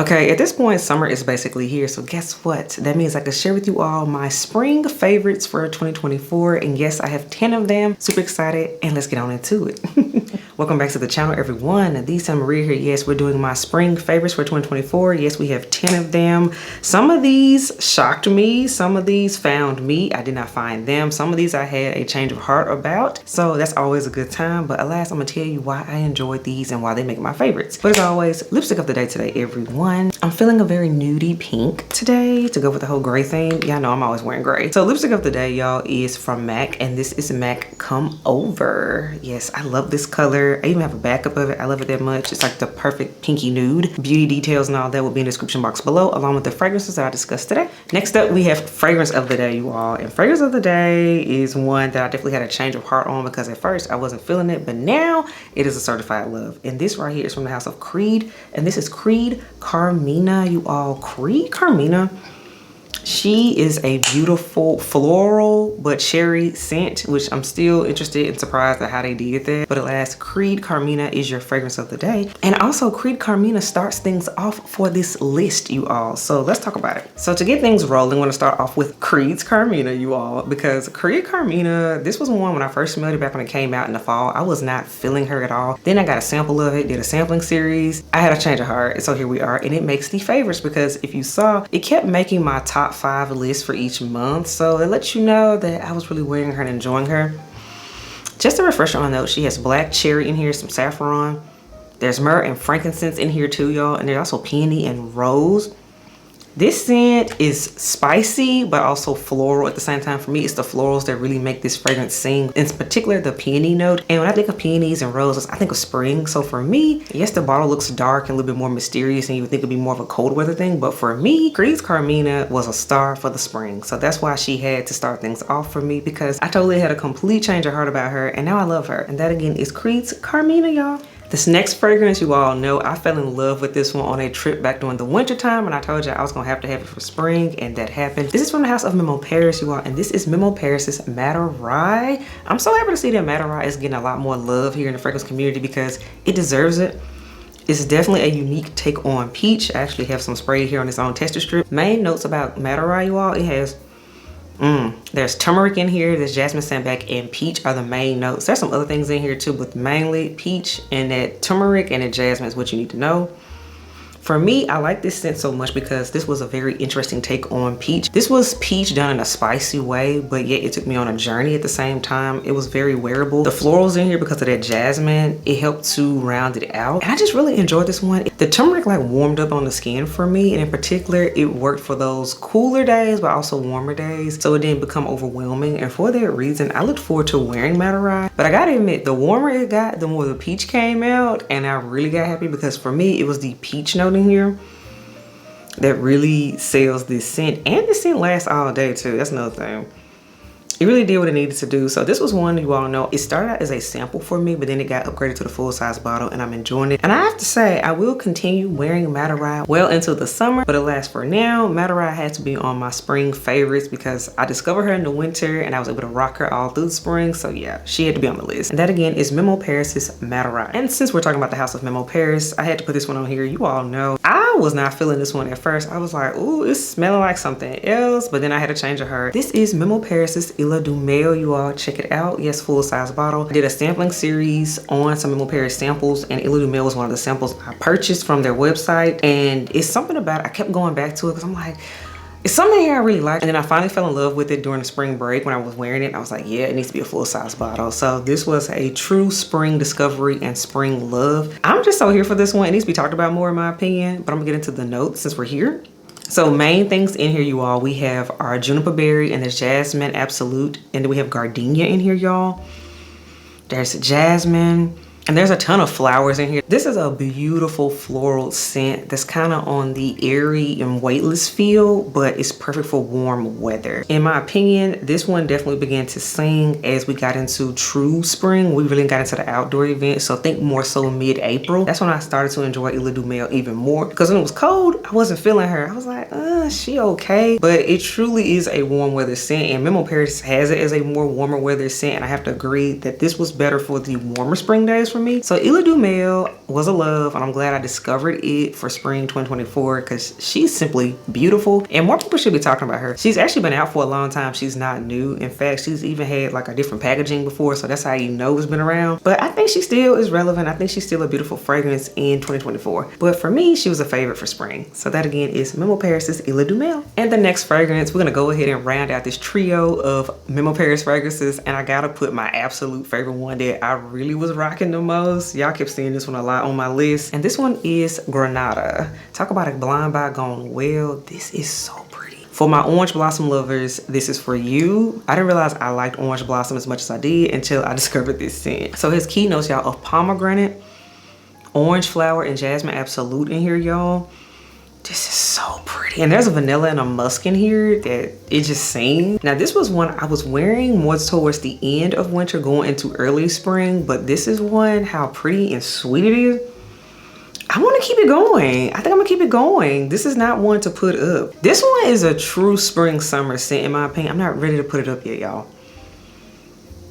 Okay, at this point, summer is basically here. So guess what? That means I can share with you all my spring favorites for 2024. And yes, I have 10 of them. Super excited. And let's get on into it. Welcome back to the channel, everyone. Lisa Marie here. Yes, we're doing my spring favorites for 2024. Yes, we have 10 of them. Some of these shocked me. Some of these found me. I did not find them. Some of these I had a change of heart about. So that's always a good time. But alas, I'm going to tell you why I enjoyed these and why they make my favorites. But as always, lipstick of the day today, everyone. I'm feeling a very nudie pink today to go with the whole gray thing. Y'all know I'm always wearing gray. So lipstick of the day, y'all, is from MAC, and this is MAC Come Over. Yes, I love this color. I even have a backup of it. I love it that much. It's like the perfect pinky nude. Beauty details and all that will be in the description box below, along with the fragrances that I discussed today. Next up, we have fragrance of the day, you all. And fragrance of the day is one that I definitely had a change of heart on, because at first I wasn't feeling it, but now it is a certified love. And this right here is from the house of Creed, and this is Creed Carmina, you all. Creed Carmina, she is a beautiful floral but cherry scent, which I'm still interested and surprised at how they did that. But alas, Creed Carmina is your fragrance of the day. And also Creed Carmina starts things off for this list, you all. So let's talk about it. So to get things rolling, I'm going to start off with Creed's Carmina, you all, because Creed Carmina, this was one when I first smelled it back when it came out in the fall. I was not feeling her at all. Then I got a sample of it, did a sampling series. I had a change of heart, so here we are. And it makes the favorites, because if you saw, it kept making my top 5 list for each month, so it lets you know that I was really wearing her and enjoying her. Just a refresher on those, she has black cherry in here, some saffron, there's myrrh and frankincense in here too, y'all, and there's also peony and rose. This scent is spicy but also floral at the same time. For me, it's the florals that really make this fragrance sing, in particular the peony note. And when I think of peonies and roses, I think of spring. So for me, yes, the bottle looks dark and a little bit more mysterious, and you would think it'd be more of a cold weather thing, but for me, Creed's Carmina was a star for the spring. So that's why she had to start things off for me, because I totally had a complete change of heart about her, and now I love her. And that again is Creed's Carmina, y'all. This next fragrance, you all know, I fell in love with this one on a trip back during the winter time, and I told you I was gonna have it for spring, and that happened. This is from the house of Memo Paris, you all, and this is Memo Paris's Madder Rye. I'm so happy to see that Madder Rye is getting a lot more love here in the fragrance community, because it deserves it. It's definitely a unique take on peach. I actually have some spray here on its own tester strip. Main notes about Madder Rye, you all, it has there's turmeric in here, there's jasmine, sandalwood, and peach are the main notes. There's some other things in here too, but mainly peach and that turmeric and that jasmine is what you need to know. For me, I like this scent so much because this was a very interesting take on peach. This was peach done in a spicy way, but yet it took me on a journey at the same time. It was very wearable. The florals in here, because of that jasmine, it helped to round it out. And I just really enjoyed this one. The turmeric like warmed up on the skin for me, and in particular, it worked for those cooler days, but also warmer days, so it didn't become overwhelming. And for that reason, I looked forward to wearing Madder Rye. But I gotta admit, the warmer it got, the more the peach came out, and I really got happy, because for me, it was the peach note in here that really sells this scent, and this scent lasts all day too. That's another thing. It really did what it needed to do. So this was one you all know. It started out as a sample for me, but then it got upgraded to the full-size bottle, and I'm enjoying it. And I have to say, I will continue wearing Madder Rye well into the summer, but alas, for now, Madder Rye had to be on my spring favorites, because I discovered her in the winter and I was able to rock her all through the spring. So yeah, she had to be on the list. And that again is Memo Paris's Madder Rye. And since we're talking about the house of Memo Paris, I had to put this one on here. You all know I was not feeling this one at first. I was like, ooh, it's smelling like something else, but then I had a change of heart. This is Memo Paris's du Mail, you all, check it out. Yes, full-size bottle. I did a sampling series on some Memo Paris samples, and du Mail was one of the samples I purchased from their website. And it's something about it, I kept going back to it, because I'm like, it's something here I really like. And then I finally fell in love with it during the spring break when I was wearing it. I was like, yeah, it needs to be a full-size bottle. So this was a true spring discovery and spring love. I'm just so here for this one. It needs to be talked about more in my opinion, but I'm gonna get into the notes since we're here. So main things in here, you all, we have our juniper berry and there's jasmine absolute, and then we have gardenia in here, y'all. There's jasmine, and there's a ton of flowers in here. This is a beautiful floral scent that's kind of on the airy and weightless feel, but it's perfect for warm weather. In my opinion, this one definitely began to sing as we got into true spring. We really got into the outdoor event, so think more so mid-April. That's when I started to enjoy Isla du Mel even more, because when it was cold, I wasn't feeling her. I was like, she okay? But it truly is a warm weather scent, and Memo Paris has it as a more warmer weather scent, and I have to agree that this was better for the warmer spring days fragrance for me. So Ila Du Mel was a love, and I'm glad I discovered it for spring 2024 because she's simply beautiful and more people should be talking about her. She's actually been out for a long time. She's not new. In fact, she's even had like a different packaging before, so that's how you know it's been around. But I think she still is relevant. I think she's still a beautiful fragrance in 2024. But for me, she was a favorite for spring. So that again is Memo Paris's Ila Du Mel. And the next fragrance, we're gonna go ahead and round out this trio of Memo Paris fragrances, and I gotta put my absolute favorite one that I really was rocking the most. Y'all kept seeing this one a lot on my list, and this one is Granada. Talk about a blind buy gone well. This is so pretty. For my orange blossom lovers, this is for you. I didn't realize I liked orange blossom as much as I did until I discovered this scent. So his key notes, y'all, of pomegranate, orange flower, and jasmine absolute in here, y'all. This is so pretty. And there's a vanilla and a musk in here that it just sings. Now this was one I was wearing more towards the end of winter going into early spring, but this is one, how pretty and sweet it is. I want to keep it going. I think I'm gonna keep it going. This is not one to put up. This one is a true spring summer scent in my opinion. I'm not ready to put it up yet, y'all.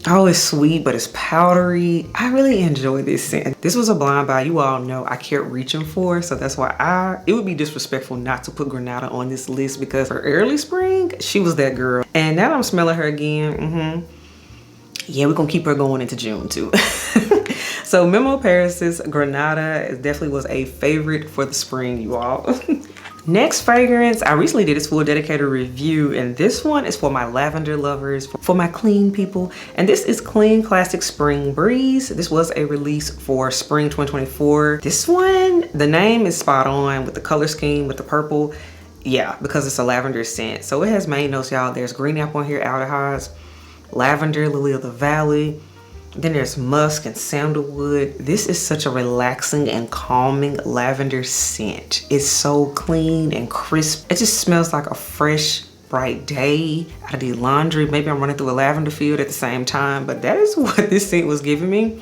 Oh, it's sweet, but it's powdery. I really enjoy this scent. This was a blind buy. You all know I kept reaching for, so that's why it would be disrespectful not to put Granada on this list because for early spring, she was that girl. And now that I'm smelling her again, yeah, we're gonna keep her going into June too. So Memo Paris's Granada definitely was a favorite for the spring, you all. Next fragrance, I recently did this full dedicated review, and this one is for my lavender lovers, for my clean people. And this is Clean Classic Spring Breeze. This was a release for spring 2024. This one, the name is spot on with the color scheme, with the purple. Yeah, because it's a lavender scent. So it has main notes, y'all. There's green apple in here, aldehydes, lavender, lily of the valley. Then there's musk and sandalwood. This is such a relaxing and calming lavender scent. It's so clean and crisp. It just smells like a fresh, bright day. I did laundry. Maybe I'm running through a lavender field at the same time, but that is what this scent was giving me.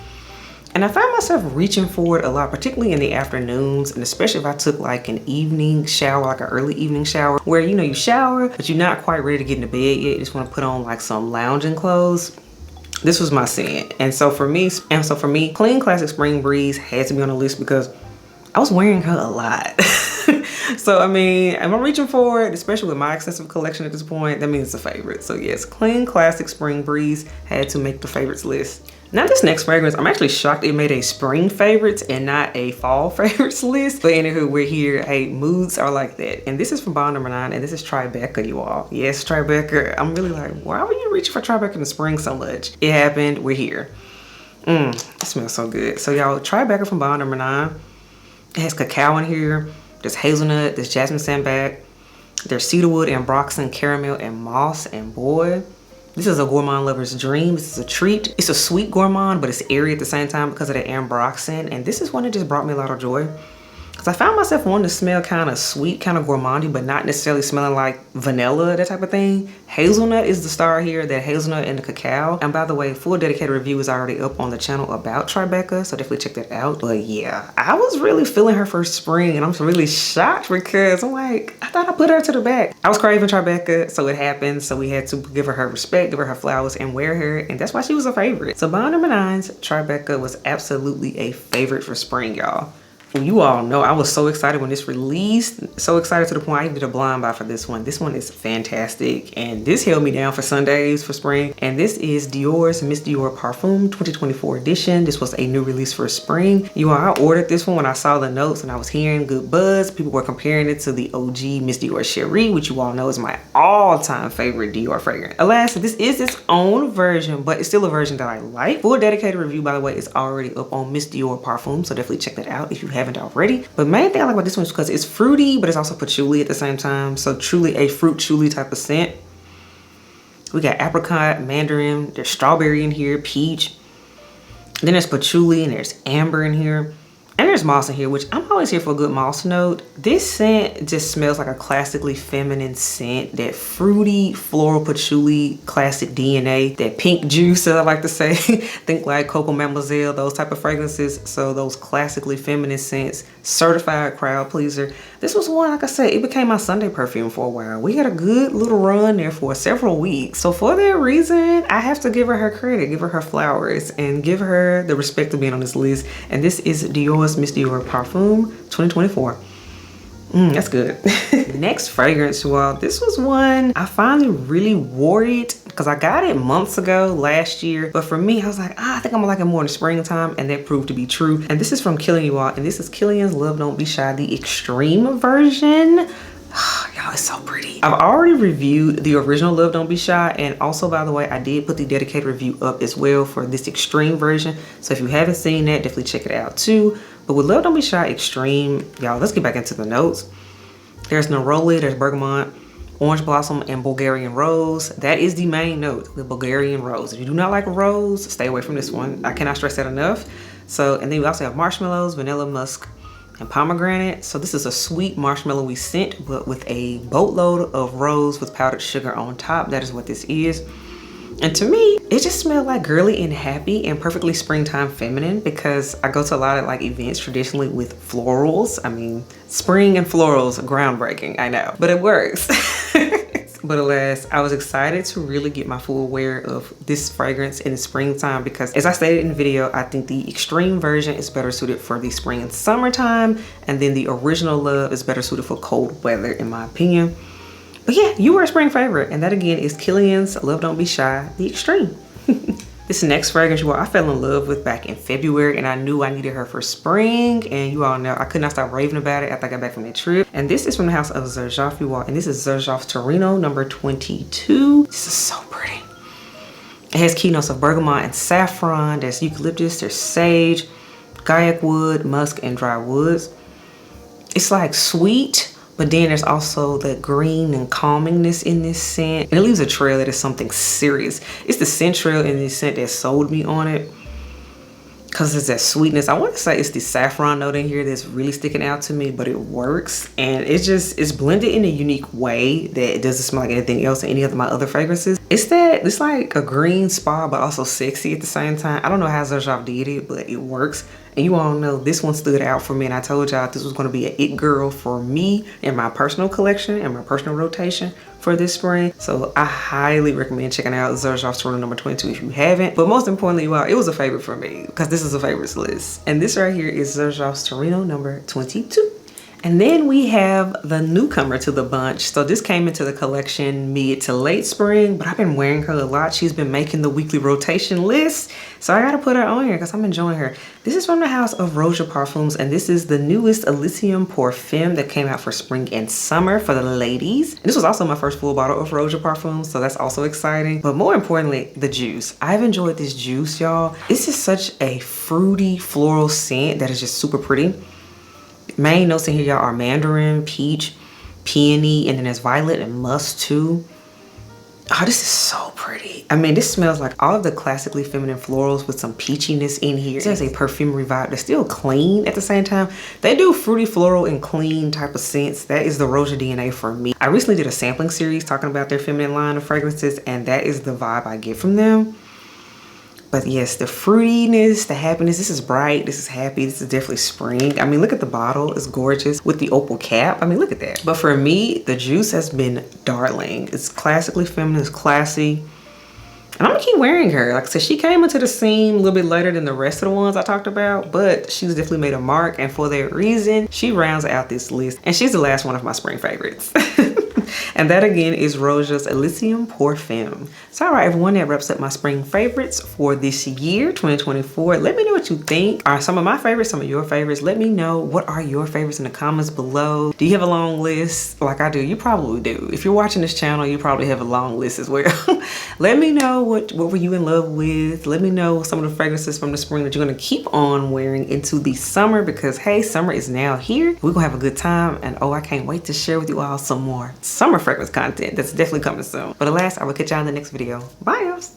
And I found myself reaching for it a lot, particularly in the afternoons, and especially if I took like an evening shower, like an early evening shower, where you know you shower, but you're not quite ready to get into bed yet. You just want to put on like some lounging clothes. This was my scent. And so for me, Clean Classic Spring Breeze had to be on the list because I was wearing her a lot. So I mean, am I reaching for it? Especially with my extensive collection at this point, that means it's a favorite. So yes, Clean Classic Spring Breeze had to make the favorites list. Now this next fragrance, I'm actually shocked it made a spring favorites and not a fall favorites list. But anywho, we're here. Hey, moods are like that. And this is from bottle number 9, and this is Tribeca, you all. Yes, Tribeca. I'm really like, why were you reaching for Tribeca in the spring so much? It happened. We're here. It smells so good. So y'all, Tribeca from bottle number 9. It has cacao in here. There's hazelnut. There's jasmine sandalwood. There's cedarwood, ambroxan, caramel, and moss. And boy, this is a gourmand lover's dream. This is a treat. It's a sweet gourmand, but it's airy at the same time because of the ambroxan. And this is one that just brought me a lot of joy. Because I found myself wanting to smell kind of sweet, kind of gourmandy, but not necessarily smelling like vanilla, that type of thing. Hazelnut is the star here, that hazelnut and the cacao. And by the way, full dedicated review is already up on the channel about Tribeca, so definitely check that out. But yeah, I was really feeling her for spring, and I'm really shocked because I'm like, I thought I put her to the back. I was craving Tribeca, so it happened. So we had to give her respect, give her flowers, and wear her, and that's why she was a favorite. So bottle number 9's Tribeca was absolutely a favorite for spring, y'all. You all know I was so excited when this released, so excited to the point I even did a blind buy for this one. This one is fantastic, and this held me down for Sundays for spring. And this is Dior's Miss Dior Parfum 2024 edition. This was a new release for spring. You all, I ordered this one when I saw the notes and I was hearing good buzz. People were comparing it to the OG Miss Dior Cherie, which you all know is my all-time favorite Dior fragrance. Alas, this is its own version, but it's still a version that I like. Full dedicated review, by the way, is already up on Miss Dior Parfum, so definitely check that out if you haven't already. But main thing I like about this one is because it's fruity, but it's also patchouli at the same time. So truly a fruit chuli type of scent. We got apricot, mandarin, there's strawberry in here, peach. Then there's patchouli and there's amber in here. And there's moss in here, which I'm always here for a good moss note. This scent just smells like a classically feminine scent. That fruity, floral patchouli, classic DNA. That pink juice, as I like to say. Think like Coco Mademoiselle, those type of fragrances. So those classically feminine scents. Certified crowd pleaser. This was one, like I said, it became my Sunday perfume for a while. We had a good little run there for several weeks. So for that reason, I have to give her credit, give her flowers, and give her the respect of being on this list. And this is Dior's Miss Dior Parfum 2024. That's good. Next fragrance, well, this was one I finally really wore it because I got it months ago last year. But for me, I was like, I think I'm gonna like it more in the springtime, and that proved to be true. And this is from Kilian, you all, and this is Kilian's Love Don't Be Shy, the extreme version. Y'all, it's so pretty. I've already reviewed the original Love Don't Be Shy, and also, by the way, I did put the dedicated review up as well for this extreme version. So if you haven't seen that, definitely check it out too. But with Love Don't Be Shy Extreme, y'all, let's get back into the notes. There's neroli, there's bergamot, orange blossom, and Bulgarian rose. That is the main note, the Bulgarian rose. If you do not like rose, stay away from this one. I cannot stress that enough. So, and then we also have marshmallows, vanilla, musk, and pomegranate. So this is a sweet marshmallowy scent, but with a boatload of rose with powdered sugar on top. That is what this is. And to me, it just smelled like girly and happy and perfectly springtime feminine, because I go to a lot of like events traditionally with florals. I mean, spring and florals, groundbreaking, I know, but it works. But alas, I was excited to really get my full wear of this fragrance in the springtime because, as I stated in the video, I think the extreme version is better suited for the spring and summertime, and then the original Love is better suited for cold weather, in my opinion. But yeah, you were a spring favorite, and that again is Kilian's Love Don't Be Shy, the extreme. This next fragrance, you all, I fell in love with back in February, and I knew I needed her for spring, and you all know I could not stop raving about it after I got back from that trip. And this is from the house of Xerjoff, you all, and this is Xerjoff Torino number 22. This is so pretty. It has key notes of bergamot and saffron. There's eucalyptus, there's sage, gaiac wood, musk, and dry woods. It's like sweet, but then there's also the green and calmingness in this scent. And it leaves a trail that is something serious. It's the scent trail in this scent that sold me on it, because it's that sweetness. I want to say it's the saffron note in here that's really sticking out to me, but it works. And it's blended in a unique way that it doesn't smell like anything else in any of my other fragrances. It's like a green spa, but also sexy at the same time. I don't know how Xerjoff did it, but it works. And you all know this one stood out for me, and I told y'all this was going to be an it girl for me in my personal collection and my personal rotation for this spring. So I highly recommend checking out Xerjoff Torino number 22 if you haven't. But most importantly, you all, it was a favorite for me because this is a favorites list. And this right here is Xerjoff Torino number 22. And then we have the newcomer to the bunch. So this came into the collection mid to late spring, but I've been wearing her a lot. She's been making the weekly rotation list. So I gotta put her on here because I'm enjoying her. This is from the house of Roja Parfums, and this is the newest Elysium Parfum that came out for spring and summer for the ladies. And this was also my first full bottle of Roja Parfums, so that's also exciting. But more importantly, the juice. I've enjoyed this juice, y'all. This is such a fruity floral scent that is just super pretty. Main notes in here, y'all, are mandarin, peach, peony, and then there's violet and musk too. Oh, this is so pretty. I mean, this smells like all of the classically feminine florals with some peachiness in here. It has a perfumery vibe that's still clean at the same time. They do fruity, floral, and clean type of scents. That is the Roja DNA for me. I recently did a sampling series talking about their feminine line of fragrances, and that is the vibe I get from them. But yes, the fruitiness, the happiness, this is bright, this is happy, this is definitely spring. I mean, look at the bottle, it's gorgeous with the opal cap. I mean, look at that. But for me, the juice has been darling. It's classically feminine, it's classy. And I'm gonna keep wearing her. Like I said, she came into the scene a little bit later than the rest of the ones I talked about, but she's definitely made a mark. And for that reason, she rounds out this list. And she's the last one of my spring favorites. And that again is Roja's Elysium Parfum. So all right, everyone, that wraps up my spring favorites for this year, 2024. Let me know what you think. Are some of my favorites, some of your favorites? Let me know, what are your favorites in the comments below. Do you have a long list like I do? You probably do. If you're watching this channel, you probably have a long list as well. Let me know what were you in love with. Let me know some of the fragrances from the spring that you're gonna keep on wearing into the summer, because hey, summer is now here. We're gonna have a good time, and oh, I can't wait to share with you all some more summer fragrance content that's definitely coming soon. But alas, I will catch y'all in the next video. Bye, y'all.